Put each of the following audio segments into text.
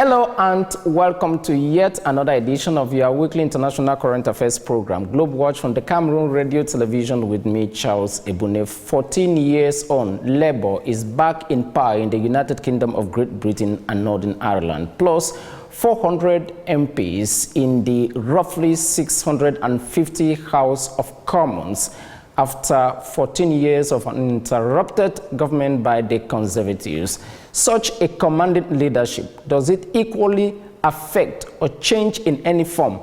Hello and welcome to yet another edition of your weekly international current affairs program, GLOBEWATCH, from the Cameroon Radio Television with me, Charles Ebune. 14 years on, Labour is back in power in the United Kingdom of Great Britain and Northern Ireland, plus 400 MPs in the roughly 650 House of Commons after 14 years of uninterrupted government by the Conservatives. Such a commanding leadership, does it equally affect or change in any form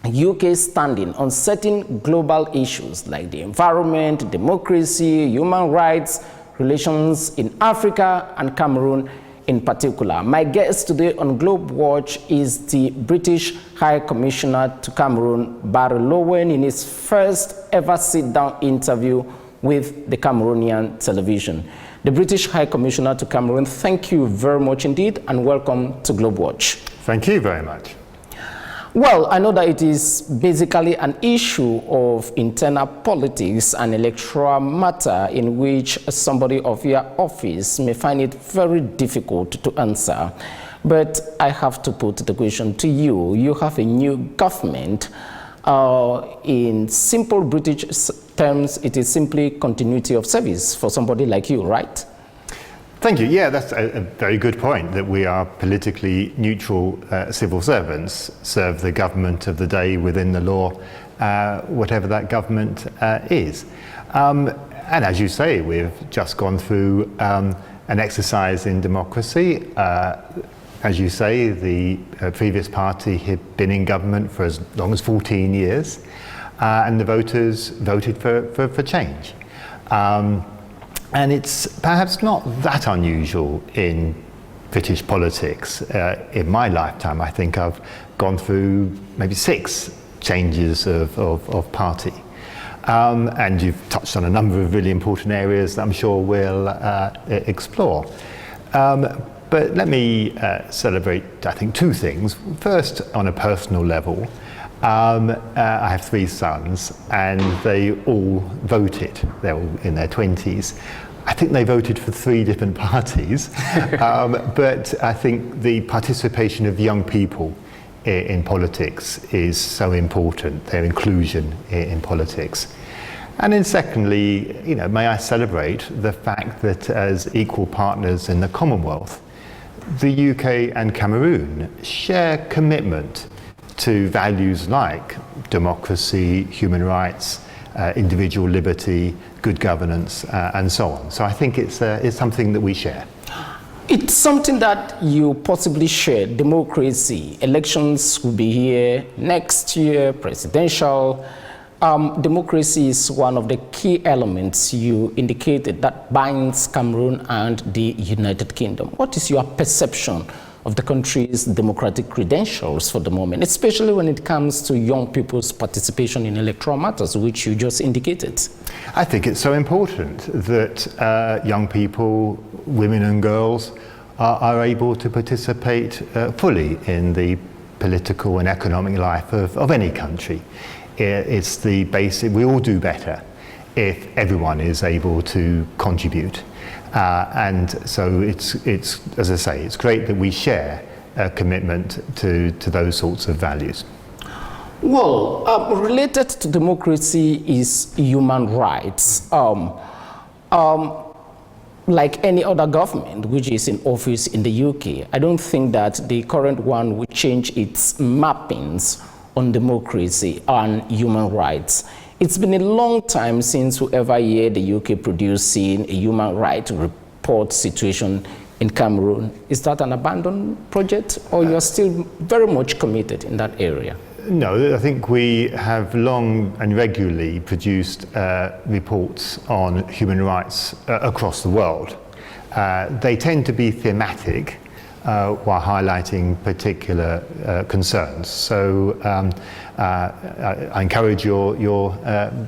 UK's standing on certain global issues like the environment, democracy, human rights, relations in Africa and Cameroon in particular? My guest today on GLOBEWATCH is the British High Commissioner to Cameroon, Barry LOWEN, in his first ever sit-down interview with the Cameroonian television. The British High Commissioner to Cameroon, thank you very much indeed and welcome to GLOBEWATCH. Thank you very much. Well, I know that it is basically an issue of internal politics and electoral matter in which somebody of your office may find it very difficult to answer. But I have to put the question to you. You have a new government. In simple British terms, it is simply continuity of service for somebody like you, right? Thank you. Yeah, that's a very good point, that we are politically neutral civil servants, serve the government of the day within the law, whatever that government is. And as you say, we've just gone through an exercise in democracy. As you say, the previous party had been in government for as long as 14 years, and the voters voted for change. And it's perhaps not that unusual in British politics. In my lifetime, I think I've gone through maybe 6 changes of party. And you've touched on a number of really important areas that I'm sure we'll explore. But let me celebrate, I think, 2 things. First, on a personal level, I have 3 sons and they all voted. They're all in their 20s. I think they voted for 3 different parties, but I think the participation of young people in politics is so important, their inclusion in politics. And then secondly, may I celebrate the fact that as equal partners in the Commonwealth, the UK and Cameroon share commitment to values like democracy, human rights, individual liberty, good governance, and so on. So I think it's something that we share. It's something that you possibly share, democracy. Elections will be here next year, presidential. Democracy is one of the key elements you indicated that binds Cameroon and the United Kingdom. What is your perception of the country's democratic credentials for the moment, especially when it comes to young people's participation in electoral matters, which you just indicated? I think it's so important that young people, women and girls, are able to participate fully in the political and economic life of any country. It's the basic, we all do better if everyone is able to contribute. And so it's, as I say, it's great that we share a commitment to those sorts of values. Well, related to democracy is human rights. Like any other government which is in office in the UK, I don't think that the current one will change its mappings on democracy and human rights. It's been a long time since we ever hear the UK producing a human rights report situation in Cameroon. Is that an abandoned project, or you're still very much committed in that area? No, I think we have long and regularly produced reports on human rights across the world. They tend to be thematic, while highlighting particular concerns. So I encourage your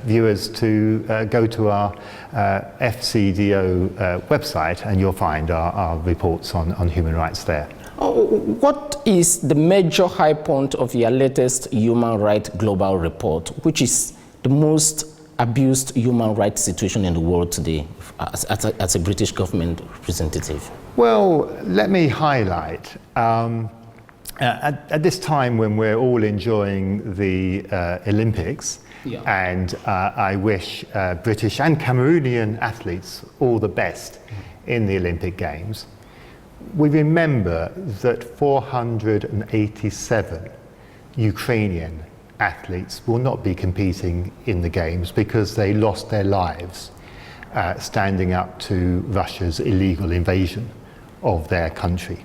viewers to go to our FCDO website, and you'll find our reports on human rights there. What is the major high point of your latest Human Rights Global Report, which is the most abused human rights situation in the world today as a British government representative? Well, let me highlight, at this time when we're all enjoying the Olympics, and I wish British and Cameroonian athletes all the best in the Olympic Games, we remember that 487 Ukrainian athletes will not be competing in the Games because they lost their lives standing up to Russia's illegal invasion of their country.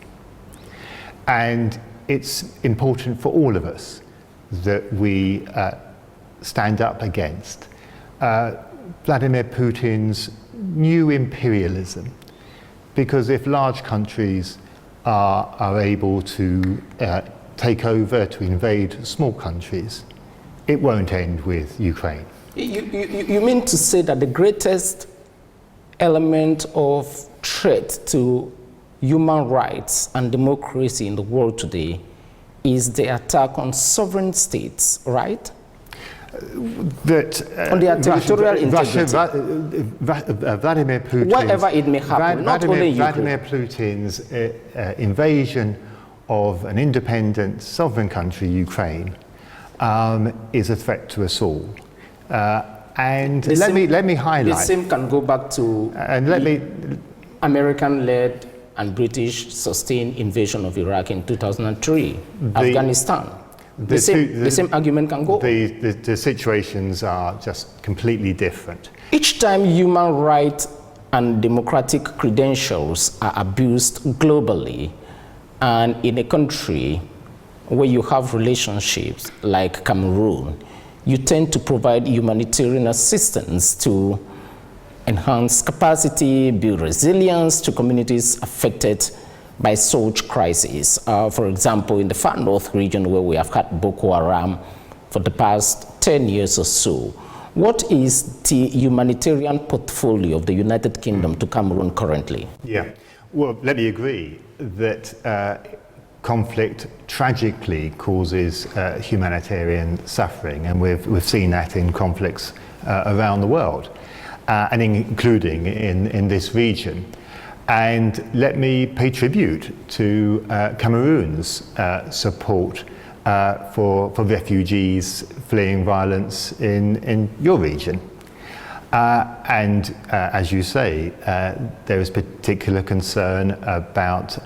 And it's important for all of us that we stand up against Vladimir Putin's new imperialism, because if large countries are able to take over, to invade small countries, it won't end with Ukraine. You mean to say that the greatest element of threat to human rights and democracy in the world today is the attack on sovereign states, right? That on their territorial integrity. Vladimir Putin's, wherever it may happen, not only Vladimir Putin's invasion of an independent sovereign country, Ukraine, is a threat to us all. And let me highlight. The same can go back to American-led and British sustained invasion of Iraq in 2003, Afghanistan. The same argument can go. The situations are just completely different. Each time human rights and democratic credentials are abused globally, and in a country where you have relationships like Cameroon, you tend to provide humanitarian assistance to enhance capacity, build resilience to communities affected by such crises. For example, in the far north region where we have had Boko Haram for the past 10 years or so, what is the humanitarian portfolio of the United Kingdom to Cameroon currently? Yeah, well, let me agree that conflict tragically causes humanitarian suffering, and we've seen that in conflicts around the world, and including in this region. And let me pay tribute to Cameroon's support for refugees fleeing violence in your region. And as you say, there is particular concern about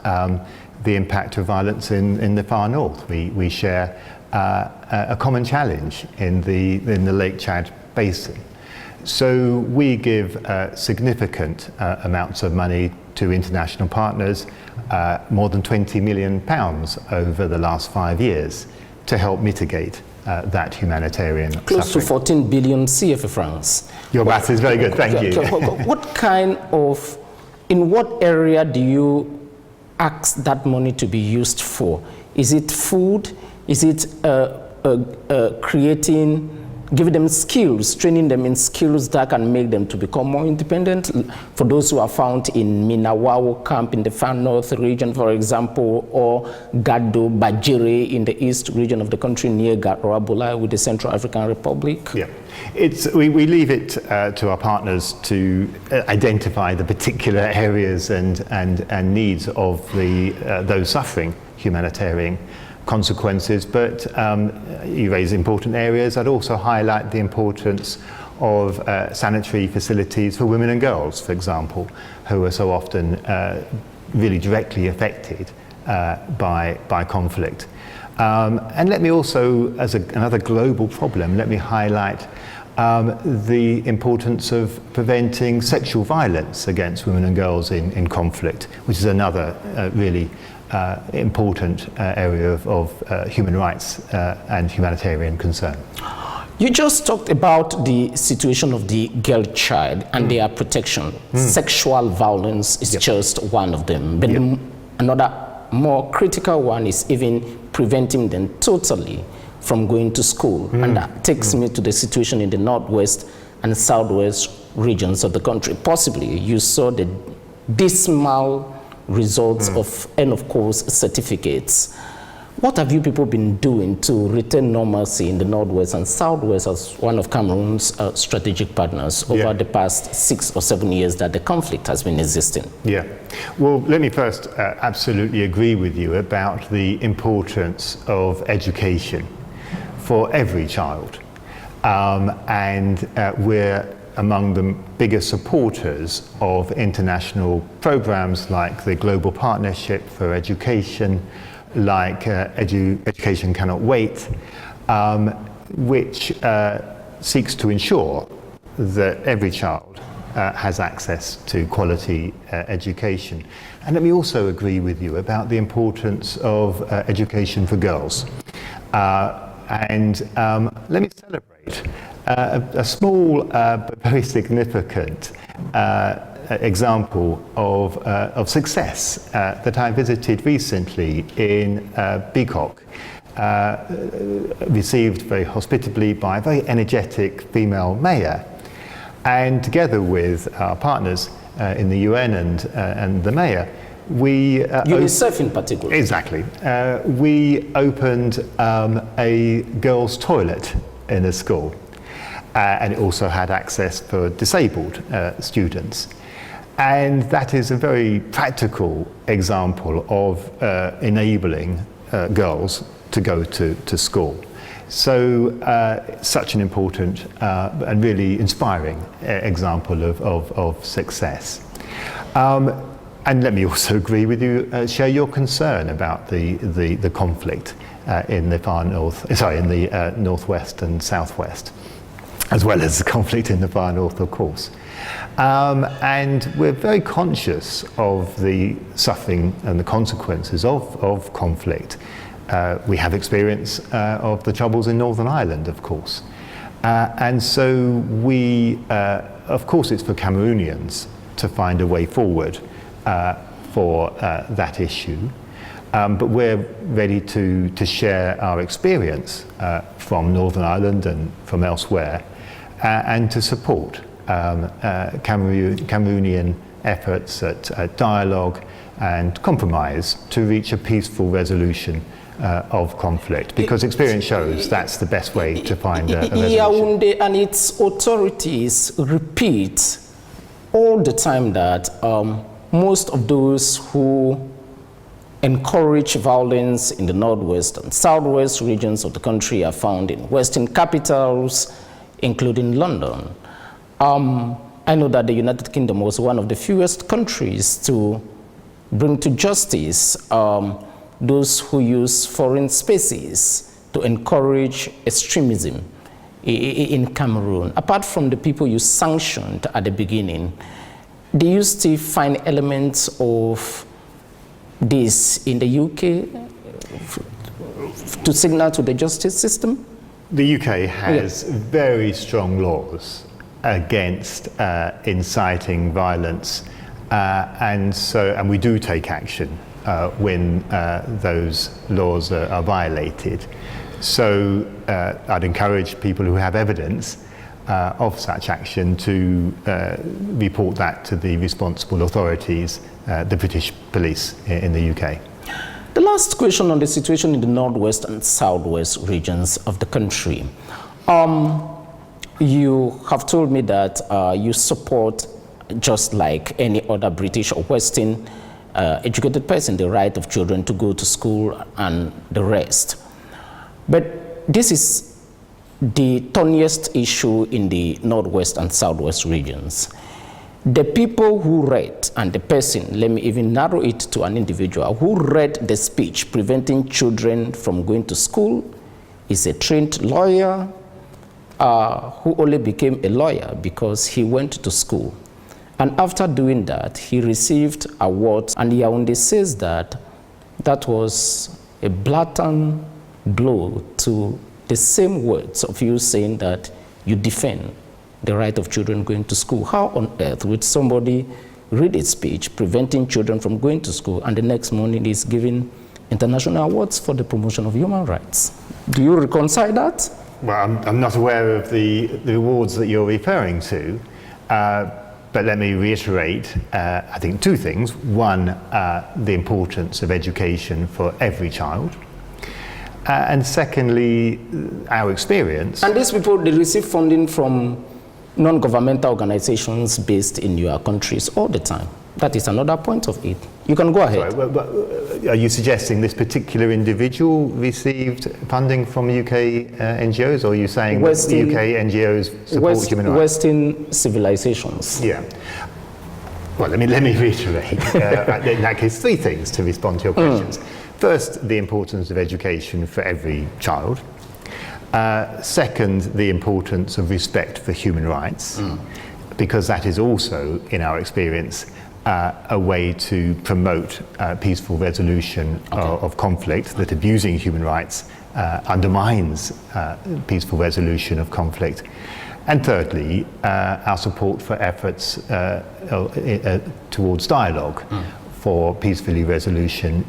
the impact of violence in the far north. We share a common challenge in the Lake Chad Basin. So we give significant amounts of money to international partners, more than £20 million over the last 5 years, to help mitigate that humanitarian Close suffering. to 14 billion CFA francs. Your math is very good, thank you. What kind of, in what area do you ask that money to be used for? Is it food? Is it giving them skills, training them in skills that can make them to become more independent? For those who are found in Minawawo camp in the far north region, for example, or Gado Bajiri in the east region of the country near Garabula with the Central African Republic? Yeah, we leave it to our partners to identify the particular areas and needs of those suffering humanitarian consequences, but you raise important areas. I'd also highlight the importance of sanitary facilities for women and girls, for example, who are so often really directly affected by conflict. And let me also, as another global problem, let me highlight the importance of preventing sexual violence against women and girls in conflict, which is another really important area of human rights and humanitarian concern. You just talked about the situation of the girl child and their protection. Sexual violence is just one of them, but another more critical one is even preventing them totally from going to school. And that takes me to the situation in the northwest and southwest regions of the country. Possibly you saw the dismal results of end of course certificates. What have you people been doing to retain normalcy in the Northwest and Southwest as one of Cameroon's strategic partners over the past 6 or 7 years that the conflict has been existing? Yeah. Well, let me first absolutely agree with you about the importance of education for every child. And we're among the biggest supporters of international programs like the Global Partnership for Education, like Education Cannot Wait, which seeks to ensure that every child has access to quality education. And let me also agree with you about the importance of education for girls. And let me celebrate a small but very significant example of success that I visited recently in Bikok, received very hospitably by a very energetic female mayor. And together with our partners in the UN and the mayor, we UNICEF in particular. Exactly. We opened a girls' toilet in a school, and it also had access for disabled students. And that is a very practical example of enabling girls to go to school. So such an important and really inspiring example of success. And let me also agree with you, share your concern about the conflict in the far north, in the northwest and southwest, as well as the conflict in the far north, of course. And we're very conscious of the suffering and the consequences of conflict. We have experience of the troubles in Northern Ireland, of course. And so we, of course, it's for Cameroonians to find a way forward for that issue. But we're ready to share our experience from Northern Ireland and from elsewhere, and to support Cameroonian efforts at dialogue and compromise to reach a peaceful resolution of conflict, because experience shows that's the best way to find a resolution. Yaoundé and its authorities repeat all the time that most of those who encourage violence in the northwest and southwest regions of the country are found in Western capitals, including London. I know that the United Kingdom was one of the fewest countries to bring to justice those who use foreign spaces to encourage extremism in Cameroon. Apart from the people you sanctioned at the beginning, do you still find elements of this in the UK to signal to the justice system? The UK has very strong laws against inciting violence, and we do take action when those laws are violated. So I'd encourage people who have evidence of such action to report that to the responsible authorities, the British police in the UK. The last question on the situation in the northwest and southwest regions of the country. You have told me that you support, just like any other British or Western educated person, the right of children to go to school and the rest. But this is the thorniest issue in the northwest and southwest regions. The people who read, and the person, let me even narrow it to an individual, who read the speech preventing children from going to school is a trained lawyer who only became a lawyer because he went to school. And after doing that, he received awards, and Yaoundé says that that was a blatant blow to the same words of you saying that you defend the right of children going to school. How on earth would somebody read a speech preventing children from going to school and the next morning is giving international awards for the promotion of human rights? Do you reconcile that? Well, I'm not aware of the awards that you're referring to, but let me reiterate, I think, two things. One, the importance of education for every child. And secondly, our experience. And these people, they receive funding from non-governmental organizations based in your countries all the time. That is another point of it. You can go ahead. Sorry, are you suggesting this particular individual received funding from UK NGOs, or are you saying that UK NGOs support human rights? Western civilizations. Yeah. Well, let me reiterate. In that case, three things to respond to your questions. First, the importance of education for every child. Second, the importance of respect for human rights, because that is also, in our experience, a way to promote peaceful resolution of conflict, that abusing human rights undermines peaceful resolution of conflict. And thirdly, our support for efforts towards dialogue for peacefully resolving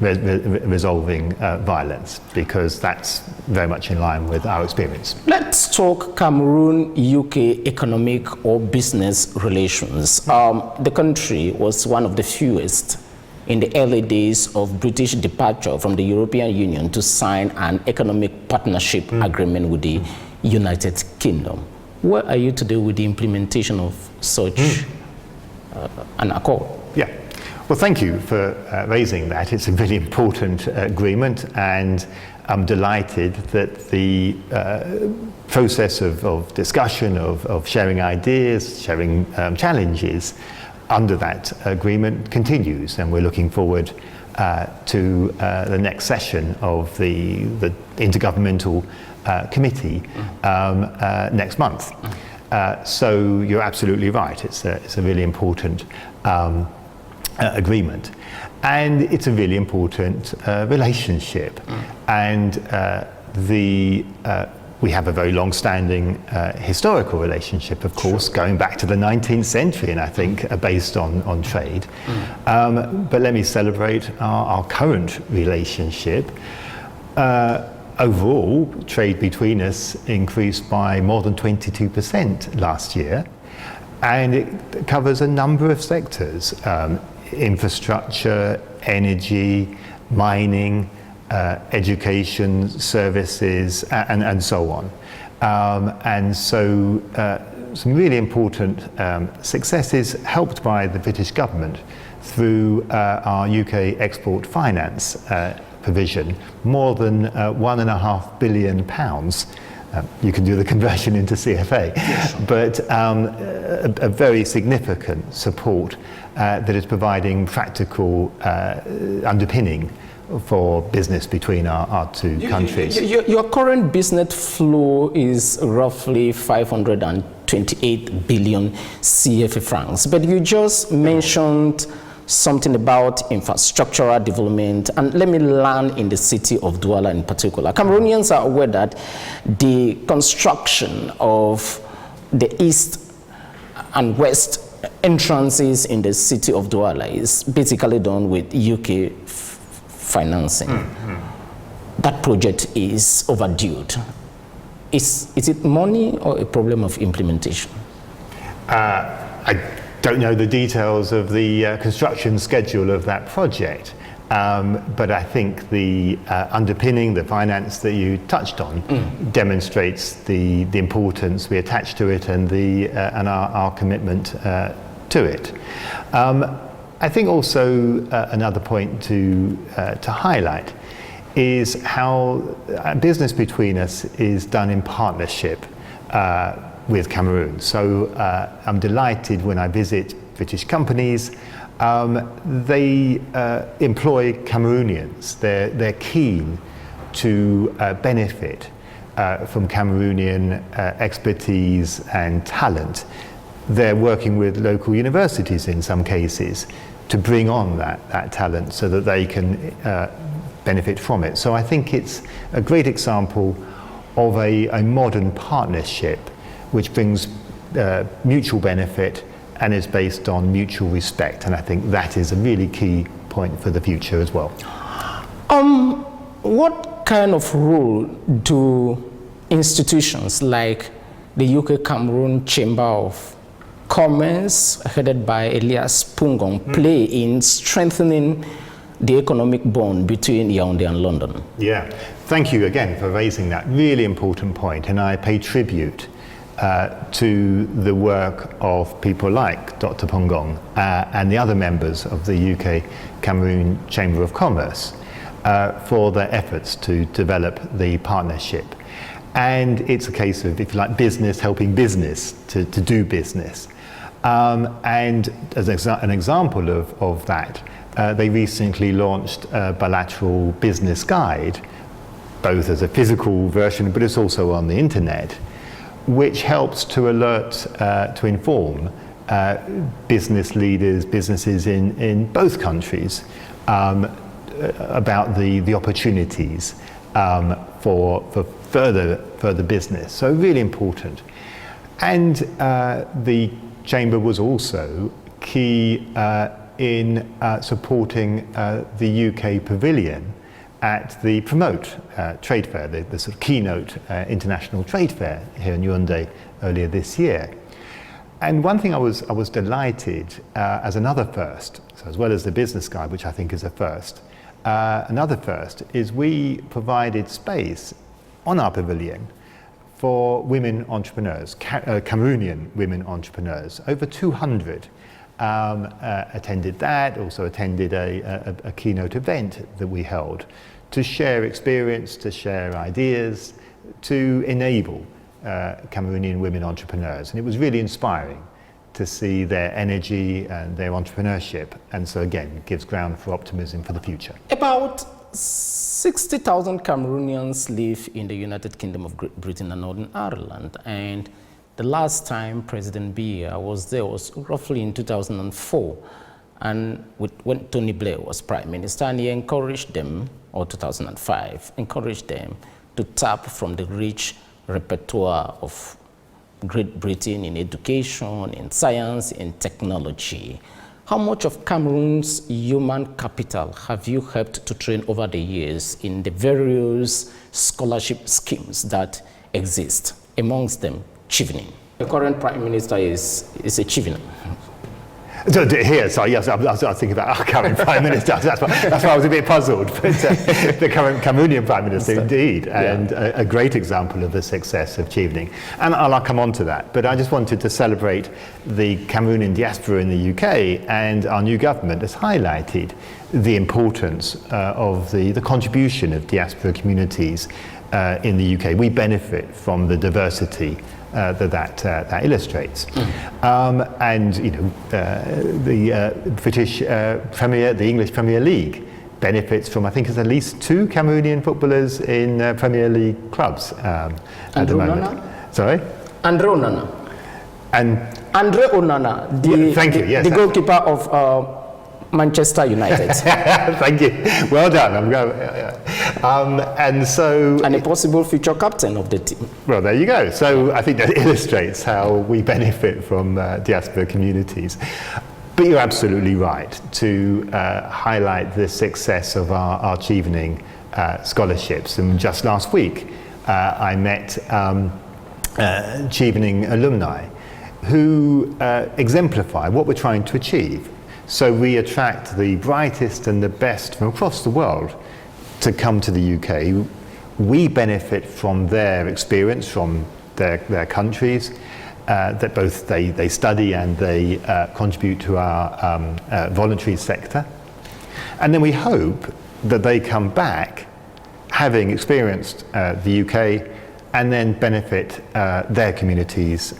violence, because that's very much in line with our experience. Let's talk Cameroon-UK economic or business relations. The country was one of the fewest in the early days of British departure from the European Union to sign an economic partnership agreement with the United Kingdom. Where are you today with the implementation of such an accord? Yeah. Well, thank you for raising that. It's a really important agreement, and I'm delighted that the process of discussion, of sharing ideas, sharing challenges under that agreement continues, and we're looking forward to the next session of the Intergovernmental Committee next month. So you're absolutely right. It's a really important agreement, and it's a really important relationship. And we have a very long-standing historical relationship, of course, going back to the 19th century, and I think based on trade. But let me celebrate our current relationship. Overall, trade between us increased by more than 22% last year, and it covers a number of sectors: infrastructure, energy, mining, education, services, and so on. And so some really important successes helped by the British government through our UK export finance provision, more than £1.5 billion. You can do the conversion into CFA, yes. But a very significant support that is providing practical underpinning for business between our two countries. Your current business flow is roughly 528 billion CFA francs, but you just mentioned something about infrastructural development, and let me land in the city of Douala in particular. Cameroonians are aware that the construction of the east and west entrances in the city of Douala is basically done with UK financing. That project is overdue. Is it money or a problem of implementation? I don't know the details of the construction schedule of that project, but I think the underpinning, the finance that you touched on, demonstrates the importance we attach to it and our commitment to it. I think also another point to highlight is how business between us is done in partnership with Cameroon. So I'm delighted when I visit British companies. They employ Cameroonians. They're keen to benefit from Cameroonian expertise and talent. They're working with local universities in some cases to bring on that talent so that they can benefit from it. So I think it's a great example of a modern partnership which brings mutual benefit and is based on mutual respect. And I think that is a really key point for the future as well. What kind of role do institutions like the UK Cameroon Chamber of Commerce, headed by Elias Pungong, play in strengthening the economic bond between Yaoundé and London? Yeah, Thank you again for raising that really important point, and I pay tribute to the work of people like Dr. Pongong and the other members of the UK Cameroon Chamber of Commerce for their efforts to develop the partnership. And it's a case of, if you like, business helping business to do business. And as an example of that, they recently launched a bilateral business guide, both as a physical version, but it's also on the internet, which helps to alert, to inform business leaders, businesses in both countries about the opportunities for further business. So really important. And the Chamber was also key in supporting the UK Pavilion at the Promote trade fair, the sort of keynote international trade fair here in Yaoundé earlier this year. And one thing I was delighted as another first, so as well as the business guide, which I think is a first, another first is we provided space on our pavilion for women entrepreneurs, Cameroonian women entrepreneurs. Over 200 attended that, also attended a keynote event that we held to share experience, to share ideas, to enable Cameroonian women entrepreneurs. And it was really inspiring to see their energy and their entrepreneurship. And so again, gives ground for optimism for the future. About 60,000 Cameroonians live in the United Kingdom of Great Britain and Northern Ireland. And the last time President Biya was there was roughly in 2004. And when Tony Blair was Prime Minister, and he encouraged them, or 2005, encouraged them to tap from the rich repertoire of Great Britain in education, in science, in technology. How much of Cameroon's human capital have you helped to train over the years in the various scholarship schemes that exist, amongst them Chivening? The current Prime Minister is a Chivening. So here, sorry, yes, I was thinking about our current Prime Minister. That's why I was a bit puzzled. But the current Cameroonian Prime Minister, indeed, and a great example of the success of Chivening. And I'll come on to that. But I just wanted to celebrate the Cameroonian diaspora in the UK, and our new government has highlighted the importance of the contribution of diaspora communities in the UK. We benefit from the diversity that illustrates. And you know, the British Premier, the English Premier League benefits from, I think there's at least 2 Cameroonian footballers in Premier League clubs at the moment. Onana? Sorry? Andre Onana. And Andre Onana, the goalkeeper of Manchester United. Thank you. Well done. And a possible future captain of the team. Well, there you go. So I think that illustrates how we benefit from diaspora communities. But you're absolutely right to highlight the success of our Chivening scholarships. And just last week, I met Chivening alumni who exemplify what we're trying to achieve. So we attract the brightest and the best from across the world to come to the UK. We benefit from their experience, from their countries, that both they study and they contribute to our voluntary sector. And then we hope that they come back having experienced the UK and then benefit their communities,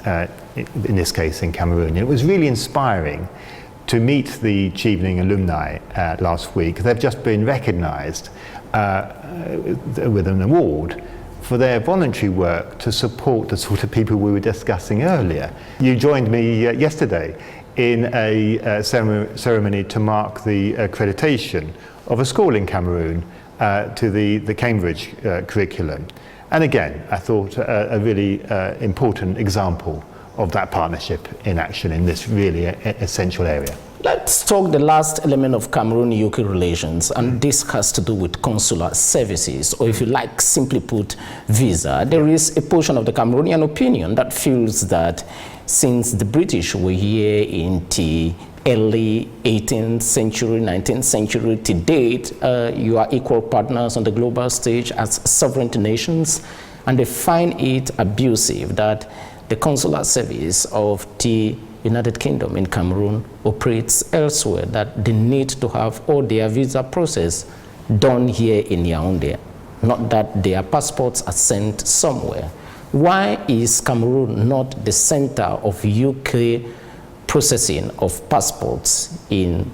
in this case in Cameroon. And it was really inspiring to meet the Chivening alumni last week. They've just been recognised with an award for their voluntary work to support the sort of people we were discussing earlier. You joined me yesterday in a ceremony to mark the accreditation of a school in Cameroon to the Cambridge curriculum. And again, I thought a really important example of that partnership in action in this really essential area. Let's talk the last element of Cameroon-UK relations, and this has to do with consular services, or if you like, simply put, visa. There is a portion of the Cameroonian opinion that feels that since the British were here in the early 18th century, 19th century to date, you are equal partners on the global stage as sovereign nations, and they find it abusive that the consular service of the United Kingdom in Cameroon operates elsewhere, that they need to have all their visa process done here in Yaoundé, not that their passports are sent somewhere. Why is Cameroon not the center of UK processing of passports in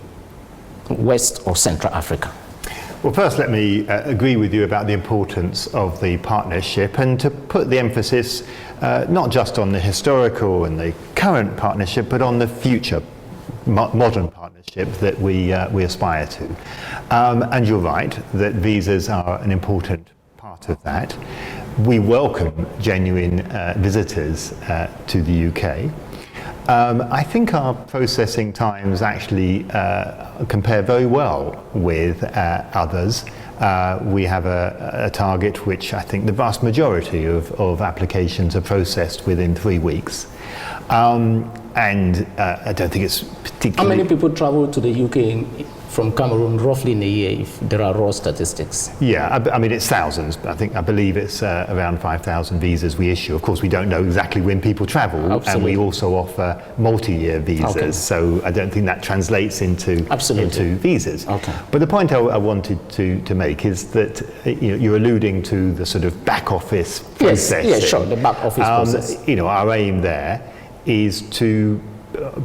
West or Central Africa? Well, first let me agree with you about the importance of the partnership, and to put the emphasis not just on the historical and the current partnership, but on the future modern partnership that we aspire to. And you're right that visas are an important part of that. We welcome genuine visitors to the UK. I think our processing times actually compare very well with others. We have a target which I think the vast majority of applications are processed within 3 weeks. And I don't think it's particularly... How many people travel to the UK from Cameroon roughly in a year, if there are raw statistics? Yeah, I mean, it's thousands. I believe it's around 5,000 visas we issue. Of course, we don't know exactly when people travel. Absolutely. And we also offer multi-year visas. Okay. So I don't think that translates into visas. Okay. But the point I wanted to make is that you're alluding to the sort of back office process. Yes, sure, the back office process. Our aim there is to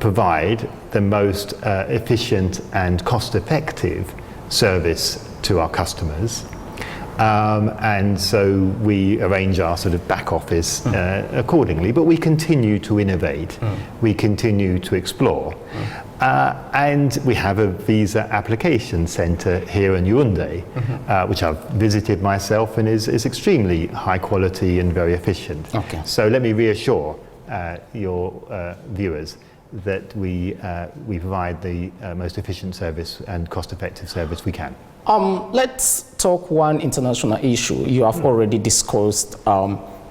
provide the most efficient and cost-effective service to our customers. And so we arrange our sort of back office accordingly, but we continue to innovate. We continue to explore. And we have a visa application centre here in Yaoundé, which I've visited myself and is extremely high quality and very efficient. Okay. So let me reassure your viewers that we provide the most efficient service and cost-effective service we can. Let's talk one international issue. You have already discussed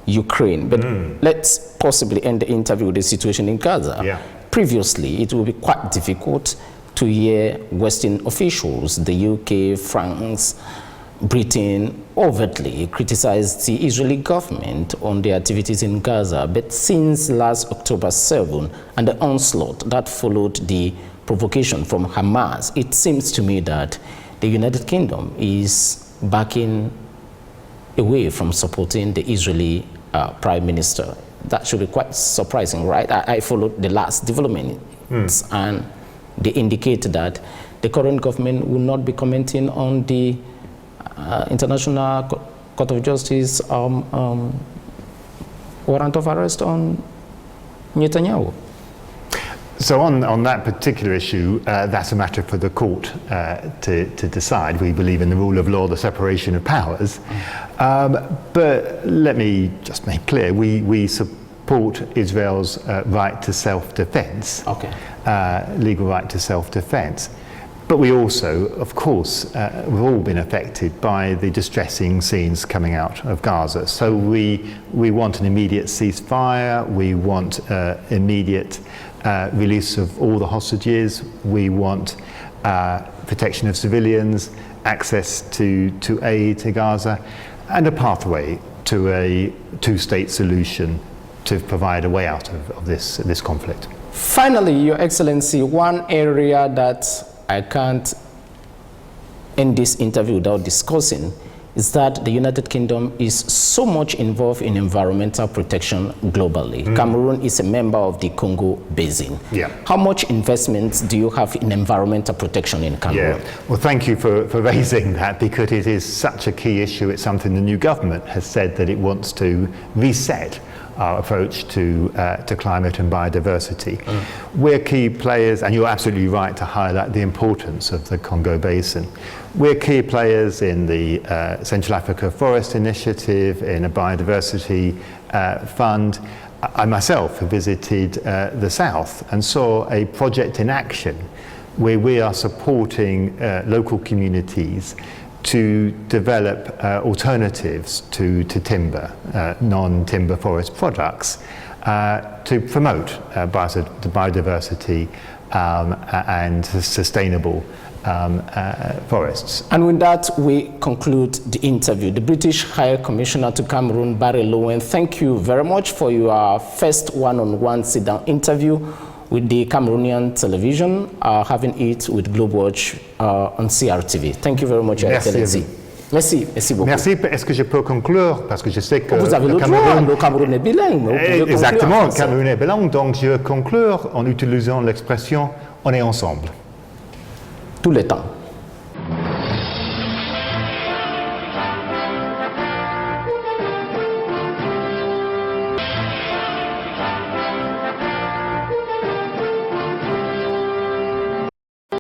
Ukraine, but let's possibly end the interview with the situation in Gaza. Yeah. Previously, it will be quite difficult to hear Western officials, the UK, France, Britain, overtly criticized the Israeli government on the activities in Gaza. But since last October 7 and the onslaught that followed the provocation from Hamas, it seems to me that the United Kingdom is backing away from supporting the Israeli Prime Minister. That should be quite surprising, right? I followed the last developments and they indicate that the current government will not be commenting on the International Court of Justice warrant of arrest on Netanyahu. So on that particular issue, that's a matter for the court to decide. We believe in the rule of law, the separation of powers. But let me just make clear, we support Israel's right to self-defense, legal right to self-defense. But we also, of course, we've all been affected by the distressing scenes coming out of Gaza. So we want an immediate ceasefire, we want immediate release of all the hostages, we want protection of civilians, access to aid to Gaza, and a pathway to a two-state solution to provide a way out of this conflict. Finally, Your Excellency, one area that I can't end this interview without discussing is that the United Kingdom is so much involved in environmental protection globally. Cameroon is a member of the Congo Basin. Yeah. How much investment do you have in environmental protection in Cameroon? Yeah. Well, thank you for raising that, because it is such a key issue. It's something the new government has said that it wants to reset our approach to climate and biodiversity. We're key players, and you're absolutely right to highlight the importance of the Congo Basin. We're key players in the Central Africa Forest Initiative, in a biodiversity fund. I myself have visited the south and saw a project in action where we are supporting local communities to develop alternatives to timber, non-timber forest products, to promote biodiversity and sustainable forests. And with that, we conclude the interview. The British High Commissioner to Cameroon, Barry Lowen, thank you very much for your first one-on-one sit-down interview with the Cameroonian television, having it with GLOBEWATCH on CRTV. Thank you very much, Your Excellency. Merci, merci beaucoup. Merci. Est-ce que je peux conclure? Parce que je sais que vous avez le droit, le Cameroun est bilingue. Exactement, le Cameroun est bilingue, donc je conclure en utilisant l'expression « on est ensemble ». Tout le temps.